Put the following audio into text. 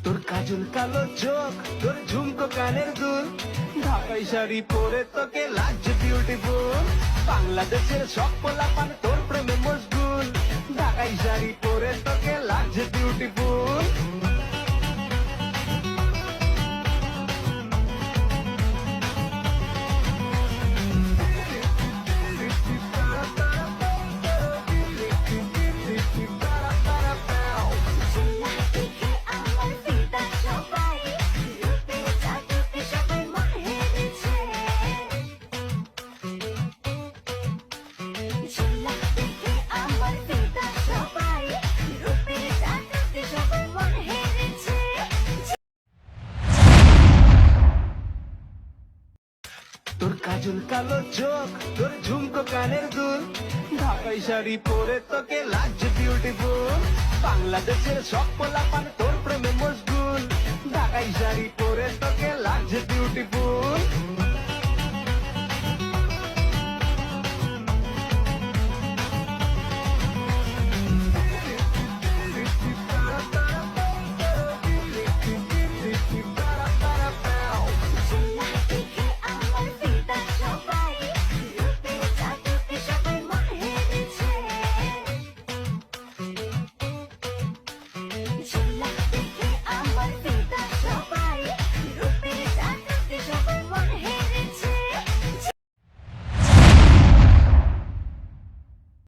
তোর কাজল কালো চোখ, তোর ঝুমকো কানের দুল, ঢাকাই শাড়ি পরে তোকে লাগছে বিউটিফুল। বাংলাদেশের সব পোলাপান তোর প্রেমে মশগুল, ঢাকাই শাড়ি পরে তোকে লাগছে বিউটিফুল। তোর কাজল কালো চোখ, তোর ঝুমকো কানের দুল, ঢাকাই শাড়ি পরে তোকে লাগছে বিউটিফুল। বাংলাদেশের সব পোলাপান তোর প্রেমে মশগুল, ঢাকাই শাড়ি পরে তোকে লাগছে বিউটিফুল।